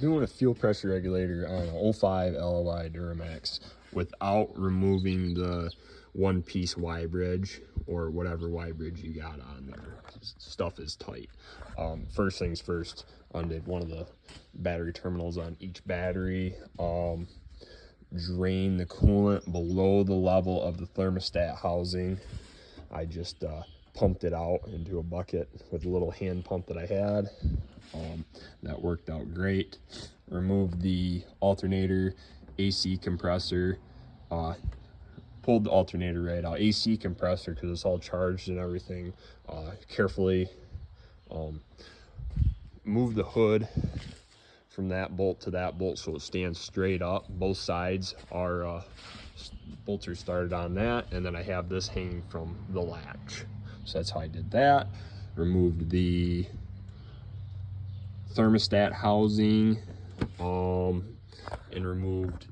doing a fuel pressure regulator on an 05 LLY Duramax without removing the one-piece Y bridge or whatever Y bridge you got on there. Stuff is tight. First things first, undid one of the battery terminals on each battery. Drain the coolant below the level of the thermostat housing. I just pumped it out into a bucket with a little hand pump that I had. That worked out great. Removed the alternator, AC compressor, pulled the alternator right out. AC compressor, because it's all charged and everything. Carefully moved the hood from that bolt to that bolt so it stands straight up. Both sides are bolts are started on that, and then I have this hanging from the latch. So that's how I did that. Removed the thermostat housing, and removed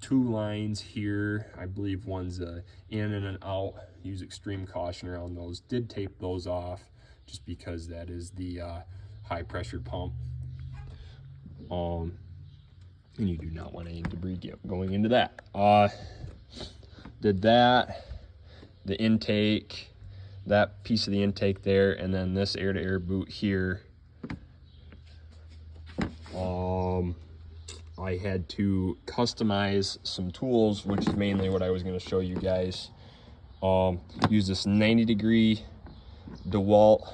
two lines here. I believe one's in and an out. Use extreme caution around those. Did tape those off just because that is the high pressure pump. And you do not want any debris going into that. Did that, the intake, that piece of the intake there, and then this air-to-air boot here. I had to customize some tools, which is mainly what I was going to show you guys. Use this 90-degree DeWalt.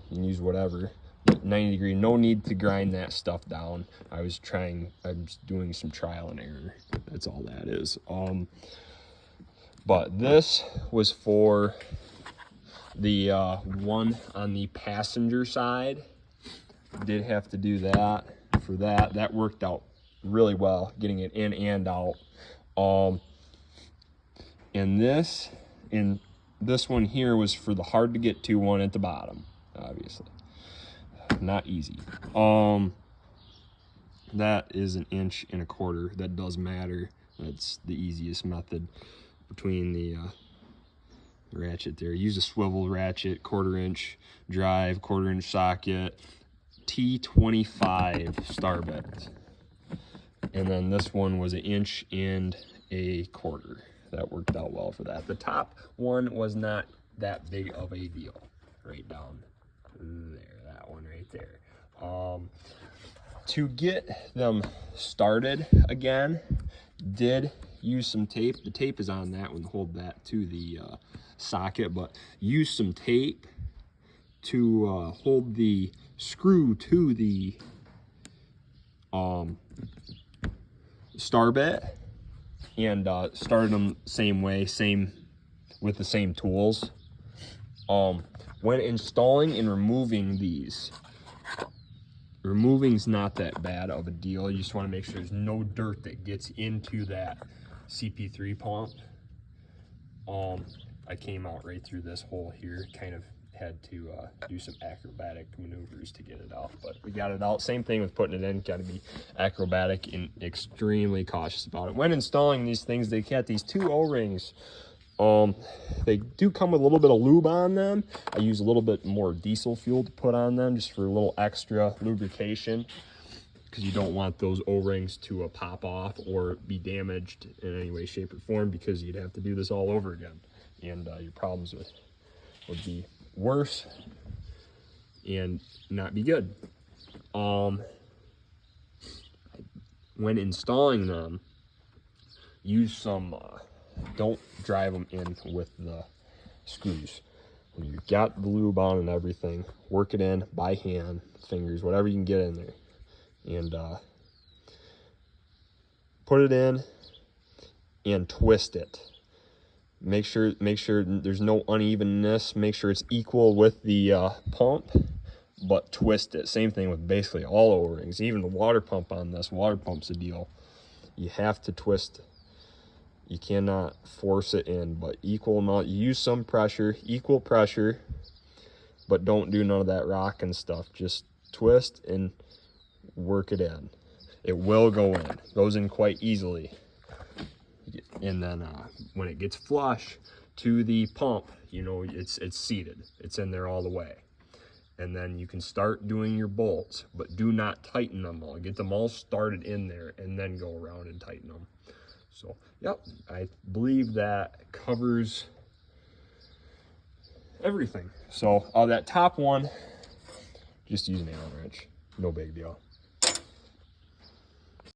You can use whatever. 90-degree, no need to grind that stuff down. I'm just doing some trial and error. That's all that is. But this was for the one on the passenger side. Did have to do that. For that worked out really well, getting it in and out. And this one here was for the hard to get to one at the bottom, obviously. Not easy. That is 1.25 inches. That does matter. That's the easiest method between the ratchet there. Use a swivel ratchet, 1/4 inch drive, 1/4 inch socket, T25 star bit. And then this one was 1.25 inches. That worked out well for that. The top one was not that big of a deal. Right down there, that one right there. To get them started again, did use some tape. The tape is on that one to hold that to the socket, but use some tape to hold the screw to the star bit, and started them same way, with the same tools. When installing and removing these, removing's not that bad of a deal. You just want to make sure there's no dirt that gets into that CP3 pump. I came out right through this hole here, kind of had to do some acrobatic maneuvers to get it out, but we got it out. Same thing with putting it in, got to be acrobatic and extremely cautious about it. When installing these things, they got these two O-rings. They do come with a little bit of lube on them. I use a little bit more diesel fuel to put on them just for a little extra lubrication, because you don't want those O-rings to pop off or be damaged in any way, shape, or form, because you'd have to do this all over again, and your problems would be worse and not be good. When installing them, use some don't drive them in with the screws. When you've got the lube on and everything, work it in by hand, fingers, whatever you can get in there, and put it in and twist it. Make sure there's no unevenness. Make sure it's equal with the pump, but twist it. Same thing with basically all O-rings. Even the water pump on this. Water pump's a deal. You have to twist. You cannot force it in, but equal amount. You use some pressure, equal pressure, but don't do none of that rocking stuff. Just twist and work it in. It will go in. Goes in quite easily. And then when it gets flush to the pump, you know, it's seated. It's in there all the way. and then you can start doing your bolts, but do not tighten them all. Get them all started in there and then go around and tighten them. So, yep, I believe that covers everything. So, that top one, just use an Allen wrench. No big deal.